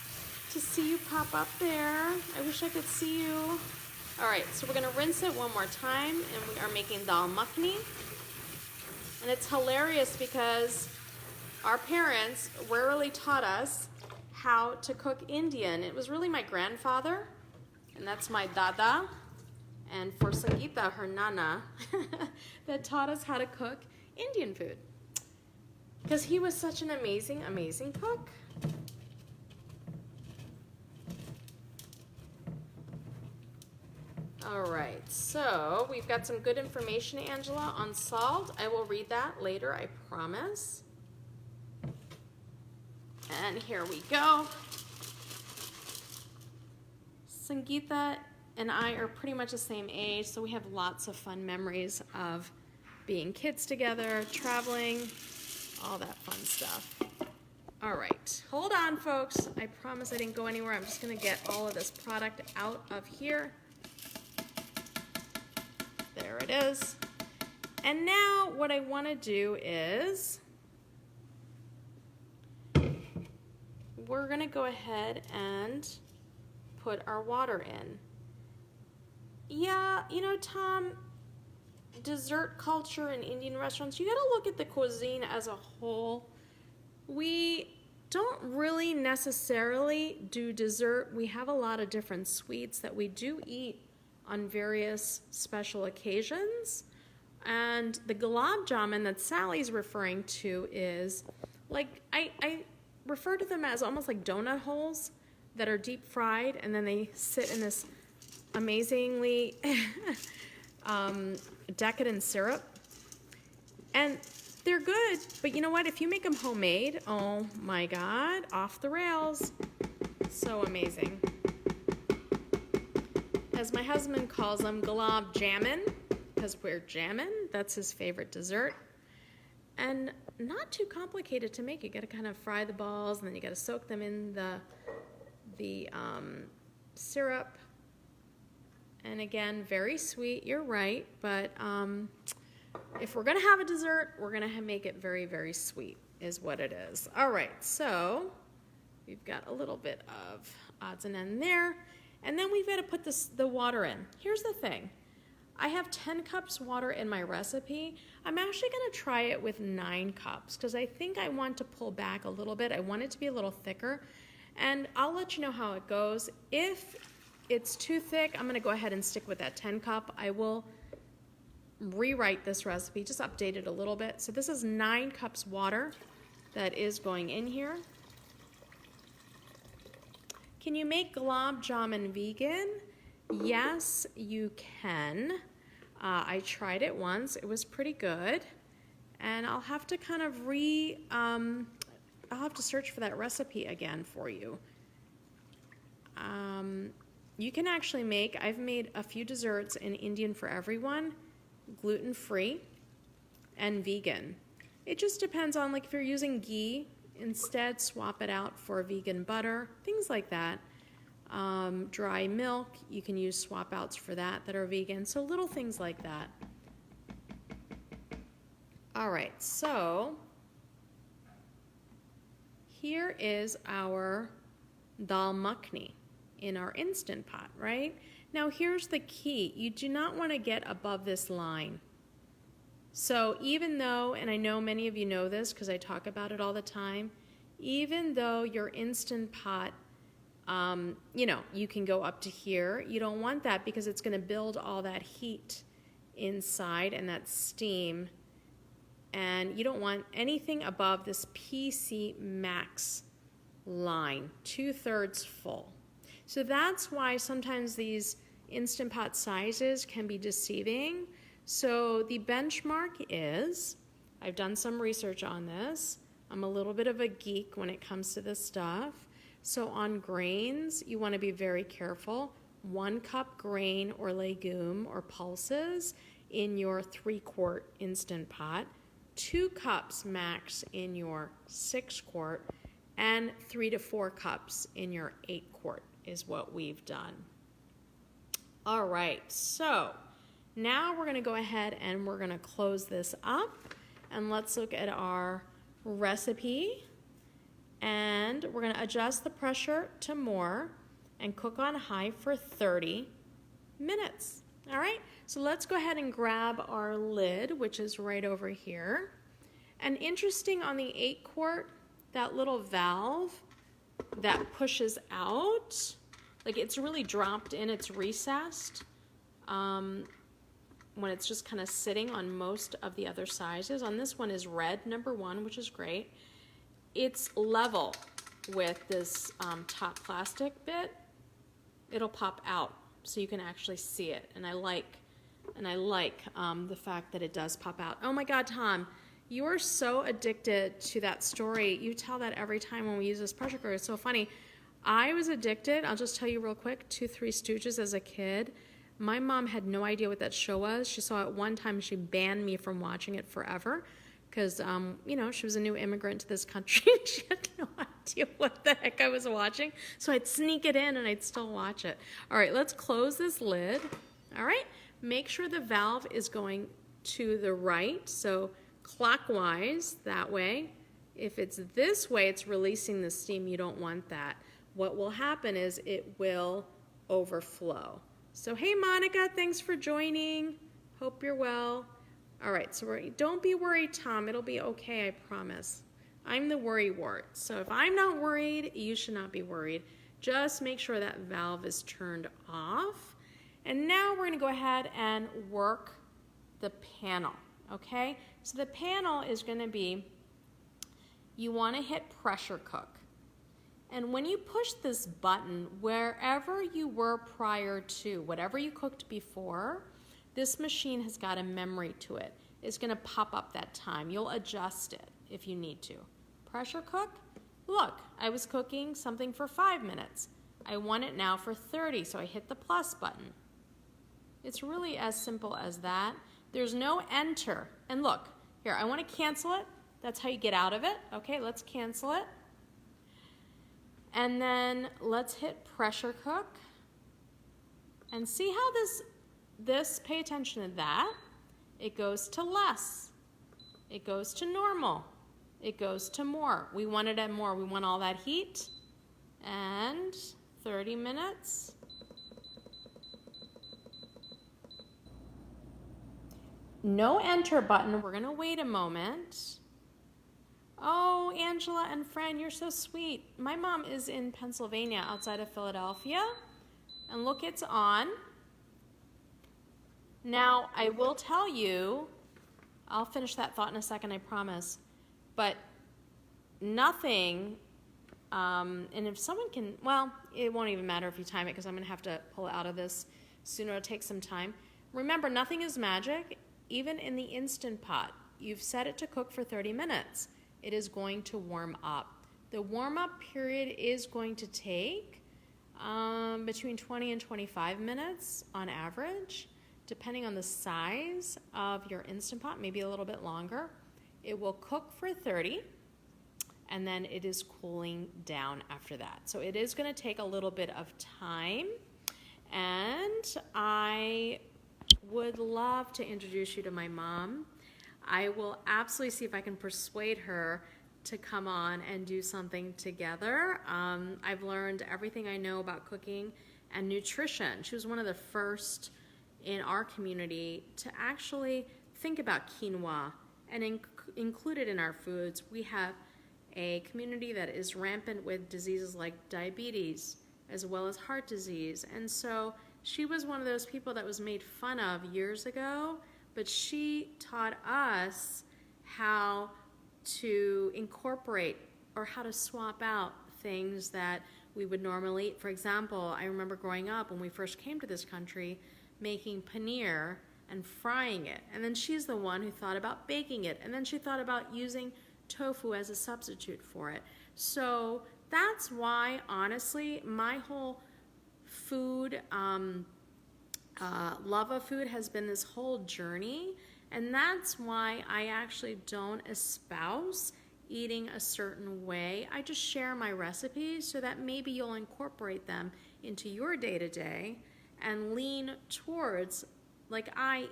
to see you pop up there. I wish I could see you. All right, so we're gonna rinse it one more time, and we are making Dal Makhani. And it's hilarious because our parents rarely taught us how to cook Indian. It was really my grandfather, and that's my dada, and for Sangeeta, her nana, that taught us how to cook Indian food. Because he was such an amazing, amazing cook. All right, so we've got some good information, Angela, on salt. I will read that later, I promise. And here we go. Sangeeta and I are pretty much the same age, so we have lots of fun memories of being kids together, traveling, all that fun stuff. All right, hold on, folks. I promise I didn't go anywhere. I'm just gonna get all of this product out of here. There it is. And now what I want to do is we're going to go ahead and put our water in. Yeah, you know, Tom, dessert culture in Indian restaurants, you got to look at the cuisine as a whole. We don't really necessarily do dessert. We have a lot of different sweets that we do eat on various special occasions. And the gulab jamun that Sally's referring to is like, I refer to them as almost like donut holes that are deep fried, and then they sit in this amazingly decadent syrup. And they're good, but you know what? If you make them homemade, oh my God, off the rails. So amazing. As my husband calls them, gulab jamun, because we're jammin', that's his favorite dessert. And not too complicated to make. You gotta kind of fry the balls, and then you gotta soak them in the syrup. And again, very sweet, you're right, but if we're gonna have a dessert, we're gonna make it very, very sweet, is what it is. All right, so we've got a little bit of odds and ends there. And then we've got to put the water in. Here's the thing. I have 10 cups water in my recipe. I'm actually going to try it with 9 cups because I think I want to pull back a little bit. I want it to be a little thicker. And I'll let you know how it goes. If it's too thick, I'm going to go ahead and stick with that 10 cup. I will rewrite this recipe, just update it a little bit. So this is 9 cups water that is going in here. Can you make gulab jamun vegan? Yes, you can. I tried it once. It was pretty good. And I'll have to kind of I'll have to search for that recipe again for you. You can actually make, I've made a few desserts in Indian for everyone, gluten-free and vegan. It just depends on, like, if you're using ghee, instead swap it out for vegan butter, things like that. Dry milk, you can use swap outs for that are vegan. So little things like that. All right, so here is our Dal Makhani in our Instant Pot, right? Now here's the key. You do not want to get above this line. So even though, and I know many of you know this because I talk about it all the time, even though your Instant Pot, you can go up to here, you don't want that because it's going to build all that heat inside and that steam. And you don't want anything above this PC max line, 2/3 full. So that's why sometimes these Instant Pot sizes can be deceiving. So the benchmark is, I've done some research on this. I'm a little bit of a geek when it comes to this stuff. So on grains, you want to be very careful. 1 cup grain or legume or pulses in your 3-quart Instant Pot. 2 cups max in your 6-quart, and 3 to 4 cups in your 8-quart is what we've done. All right, so now we're going to go ahead and we're going to close this up, and let's look at our recipe. And we're going to adjust the pressure to more and cook on high for 30 minutes. All right, so let's go ahead and grab our lid, which is right over here. And interesting on the 8-quart, that little valve that pushes out, like it's really dropped in, it's recessed when it's just kind of sitting on most of the other sizes. On this one is red, number 1, which is great. It's level with this top plastic bit. It'll pop out so you can actually see it, and I like the fact that it does pop out. Oh my God, Tom, you are so addicted to that story. You tell that every time when we use this pressure cooker. It's so funny. I was addicted, I'll just tell you real quick, to Three Stooges as a kid. My mom had no idea what that show was. She saw it one time, she banned me from watching it forever because, she was a new immigrant to this country. She had no idea what the heck I was watching. So I'd sneak it in and I'd still watch it. All right, let's close this lid. All right, make sure the valve is going to the right, so clockwise, that way. If it's this way, it's releasing the steam. You don't want that. What will happen is it will overflow. So hey Monica, thanks for joining. Hope you're well. All right, so don't be worried, Tom. It'll be okay, I promise. I'm the worry wart. So if I'm not worried, you should not be worried. Just make sure that valve is turned off. And now we're gonna go ahead and work the panel, okay? So the panel is gonna be, you wanna hit pressure cook. And when you push this button, wherever you were prior to, whatever you cooked before, this machine has got a memory to it. It's gonna pop up that time. You'll adjust it if you need to. Pressure cook, look, I was cooking something for 5 minutes. I want it now for 30, so I hit the plus button. It's really as simple as that. There's no enter. And look, here, I wanna cancel it. That's how you get out of it. Okay, let's cancel it. And then let's hit pressure cook and see how this, pay attention to that. It goes to less. It goes to normal. It goes to more. We want it at more. We want all that heat. And 30 minutes. No enter button. We're gonna wait a moment. Oh, Angela and Fran, you're so sweet. My mom is in Pennsylvania, outside of Philadelphia. And look, it's on. Now, I will tell you, I'll finish that thought in a second, I promise. But nothing, and if someone can, well, it won't even matter if you time it because I'm gonna have to pull out of this sooner. It'll take some time. Remember, nothing is magic. Even in the Instant Pot, you've set it to cook for 30 minutes. It is going to warm up. The warm-up period is going to take between 20 and 25 minutes on average, depending on the size of your Instant Pot, maybe a little bit longer. It will cook for 30, and then it is cooling down after that. So it is going to take a little bit of time, and I would love to introduce you to my mom. I will absolutely see if I can persuade her to come on and do something together. I've learned everything I know about cooking and nutrition. She was one of the first in our community to actually think about quinoa and include it in our foods. We have a community that is rampant with diseases like diabetes as well as heart disease. And so she was one of those people that was made fun of years ago, but she taught us how to incorporate or how to swap out things that we would normally eat. For example, I remember growing up when we first came to this country, making paneer and frying it. And then she's the one who thought about baking it. And then she thought about using tofu as a substitute for it. So that's why, honestly, my whole food, love of food has been this whole journey. And that's why I actually don't espouse eating a certain way. I just share my recipes so that maybe you'll incorporate them into your day-to-day and lean towards, like I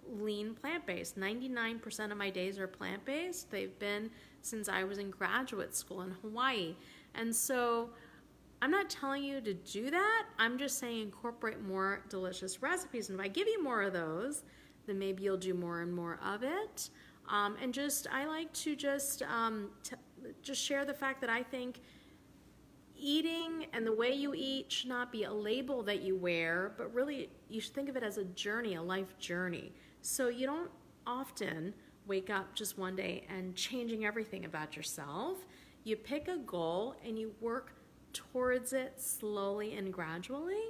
lean plant-based. 99% of my days are plant-based. They've been since I was in graduate school in Hawaii. And so I'm not telling you to do that. I'm just saying incorporate more delicious recipes. And if I give you more of those, then maybe you'll do more and more of it. And I like to just share the fact that I think eating and the way you eat should not be a label that you wear, but really you should think of it as a journey, a life journey. So you don't often wake up just one day and changing everything about yourself. You pick a goal and you work towards it slowly and gradually.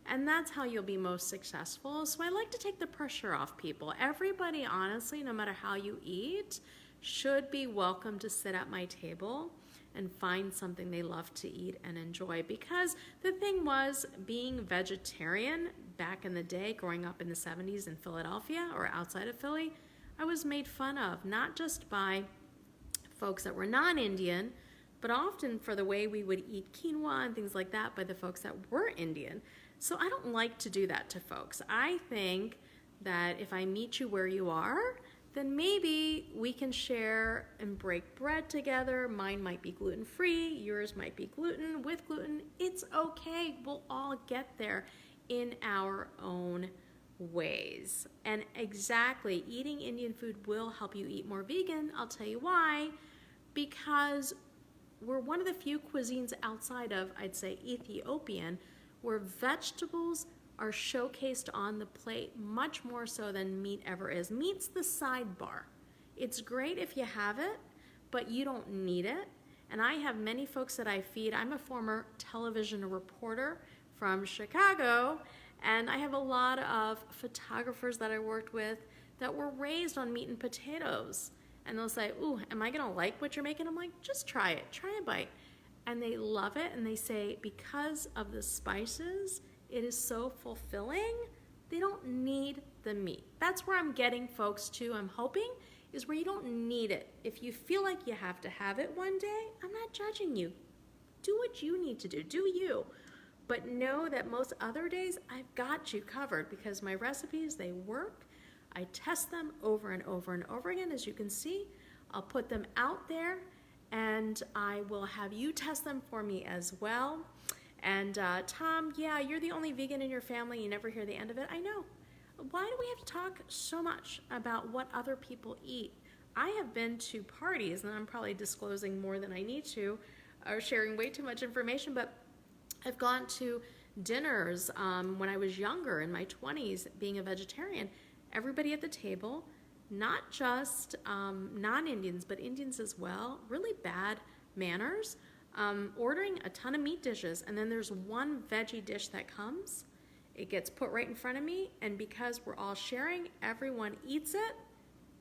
And that's how you'll be most successful. So I like to take the pressure off people. Everybody, honestly, no matter how you eat, should be welcome to sit at my table and find something they love to eat and enjoy. Because the thing was, being vegetarian back in the day, growing up in the 70s in Philadelphia or outside of Philly, I was made fun of, not just by folks that were non-Indian, but often for the way we would eat quinoa and things like that by the folks that were Indian. So I don't like to do that to folks. I think that if I meet you where you are, then maybe we can share and break bread together. Mine might be gluten-free, yours might be gluten with gluten. It's okay, we'll all get there in our own ways. And exactly, eating Indian food will help you eat more vegan. I'll tell you why. Because we're one of the few cuisines outside of, I'd say, Ethiopian, where vegetables are showcased on the plate much more so than meat ever is. Meat's the sidebar. It's great if you have it, but you don't need it. And I have many folks that I feed. I'm a former television reporter from Chicago, and I have a lot of photographers that I worked with that were raised on meat and potatoes. And they'll say, ooh, am I gonna like what you're making? I'm like, just try it, try a bite. And they love it, and they say because of the spices, it is so fulfilling, they don't need the meat. That's where I'm getting folks to, I'm hoping, is where you don't need it. If you feel like you have to have it one day, I'm not judging you. Do what you need to do you. But know that most other days, I've got you covered because my recipes, they work. I test them over and over and over again, as you can see. I'll put them out there, and I will have you test them for me as well. And Tom, yeah, you're the only vegan in your family. You never hear the end of it. I know. Why do we have to talk so much about what other people eat? I have been to parties, and I'm probably disclosing more than I need to, or sharing way too much information, but I've gone to dinners when I was younger, in my 20s, being a vegetarian. Everybody at the table, not just non-Indians, but Indians as well, really bad manners, ordering a ton of meat dishes, and then there's one veggie dish that comes. It gets put right in front of me, and because we're all sharing, everyone eats it,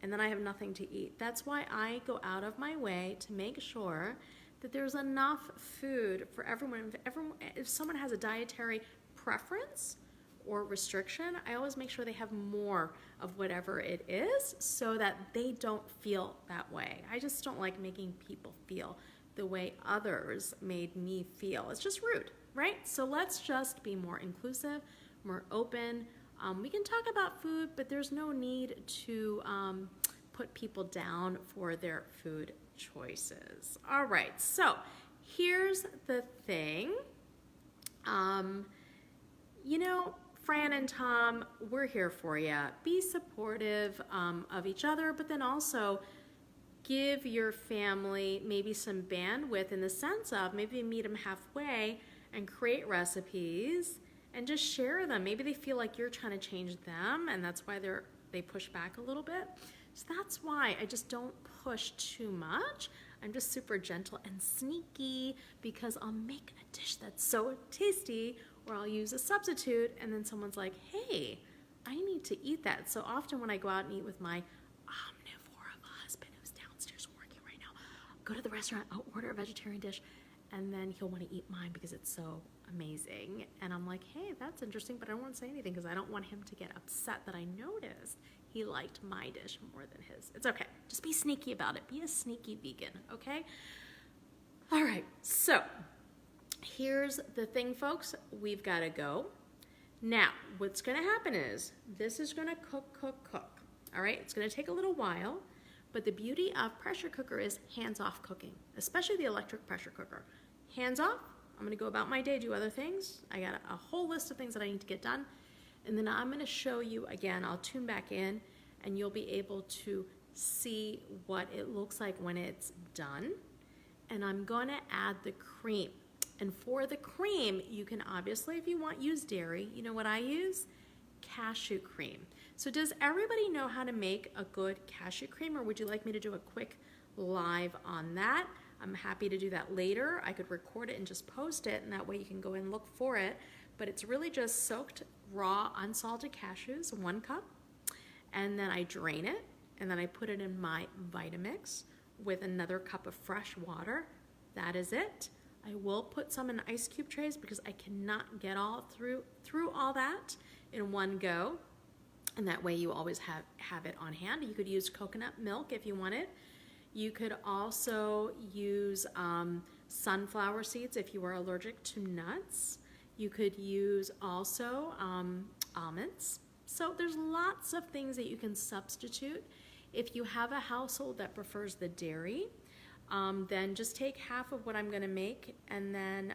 and then I have nothing to eat. That's why I go out of my way to make sure that there's enough food for everyone. If someone has a dietary preference or restriction, I always make sure they have more of whatever it is so that they don't feel that way. I just don't like making people feel the way others made me feel. It's just rude, right? So let's just be more inclusive, more open. We can talk about food, but there's no need to put people down for their food choices. All right, so here's the thing. You know, Fran and Tom, we're here for you. Be supportive of each other, but then also give your family maybe some bandwidth in the sense of maybe meet them halfway and create recipes and just share them. Maybe they feel like you're trying to change them, and that's why they push back a little bit. So that's why I just don't push too much. I'm just super gentle and sneaky because I'll make a dish that's so tasty, or I'll use a substitute, and then someone's like, hey, I need to eat that. So often when I go out and eat with my omnivore husband who's downstairs working right now, I'll go to the restaurant, I'll order a vegetarian dish, and then he'll want to eat mine because it's so amazing. And I'm like, hey, that's interesting, but I don't want to say anything because I don't want him to get upset that I noticed he liked my dish more than his. It's okay. Just be sneaky about it. Be a sneaky vegan, okay? All right, so here's the thing, folks. We've got to go. Now, what's going to happen is this is going to cook. All right, it's going to take a little while, but the beauty of pressure cooker is hands-off cooking, especially the electric pressure cooker. Hands off, I'm going to go about my day, do other things. I got a whole list of things that I need to get done, and then I'm going to show you again. I'll tune back in, and you'll be able to see what it looks like when it's done. And I'm going to add the cream. And for the cream, you can obviously, if you want, use dairy. You know what I use? Cashew cream. So does everybody know how to make a good cashew cream, or would you like me to do a quick live on that? I'm happy to do that later. I could record it and just post it, and that way you can go and look for it. But it's really just soaked, raw, unsalted cashews, 1 cup. And then I drain it, and then I put it in my Vitamix with another cup of fresh water. That is it. I will put some in ice cube trays because I cannot get all through all that in one go. And that way you always have it on hand. You could use coconut milk if you wanted. You could also use sunflower seeds if you are allergic to nuts. You could use also almonds. So there's lots of things that you can substitute. If you have a household that prefers the dairy, then just take half of what I'm going to make and then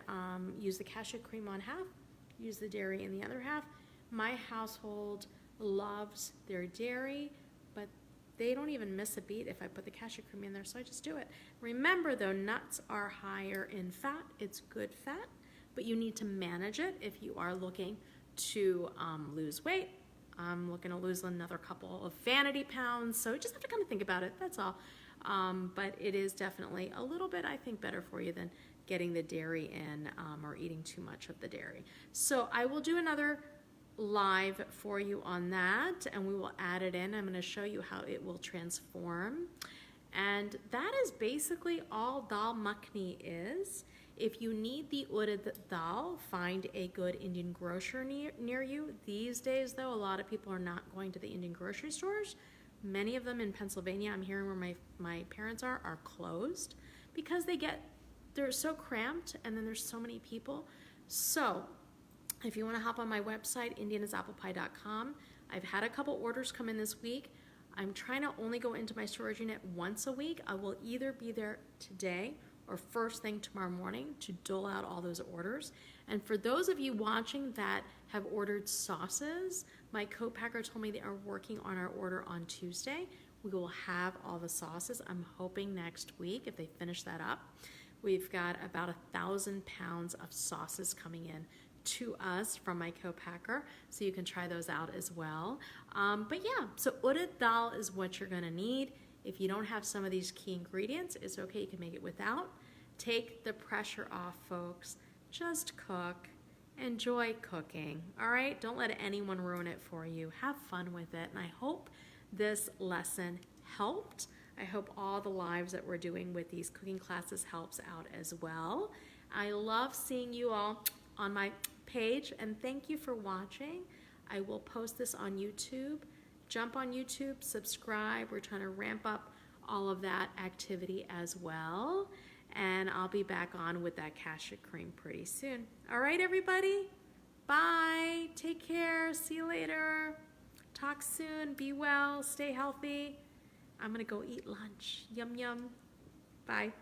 use the cashew cream on half, use the dairy in the other half. My household loves their dairy, but they don't even miss a beat if I put the cashew cream in there, so I just do it. Remember though, nuts are higher in fat. It's good fat, but you need to manage it if you are looking to lose weight. I'm looking to lose another couple of vanity pounds, so you just have to kind of think about it, that's all. But it is definitely a little bit, I think, better for you than getting the dairy in or eating too much of the dairy. So I will do another live for you on that, and we will add it in. I'm going to show you how it will transform. And that is basically all Dal Makhani is. If you need the Urad Dal, find a good Indian grocer near you. These days, though, a lot of people are not going to the Indian grocery stores. Many of them in Pennsylvania, I'm hearing where my parents are closed because they're so cramped, and then there's so many people. So if you want to hop on my website, indianasapplepie.com, I've had a couple orders come in this week. I'm trying to only go into my storage unit once a week. I will either be there today or first thing tomorrow morning to dole out all those orders. And for those of you watching that have ordered sauces, my co-packer told me they are working on our order on Tuesday. We will have all the sauces. I'm hoping next week, if they finish that up. We've got about 1,000 pounds of sauces coming in to us from my co-packer, so you can try those out as well. But yeah, so Urad Dal is what you're gonna need. If you don't have some of these key ingredients, it's okay, you can make it without. Take the pressure off, folks. Just cook. Enjoy cooking, all right? Don't let anyone ruin it for you. Have fun with it, and I hope this lesson helped. I hope all the lives that we're doing with these cooking classes helps out as well. I love seeing you all on my page, and thank you for watching. I will post this on YouTube. Jump on YouTube, subscribe. We're trying to ramp up all of that activity as well. And I'll be back on with that cashew cream pretty soon. All right, everybody? Bye. Take care. See you later. Talk soon. Be well. Stay healthy. I'm gonna go eat lunch. Yum, yum. Bye.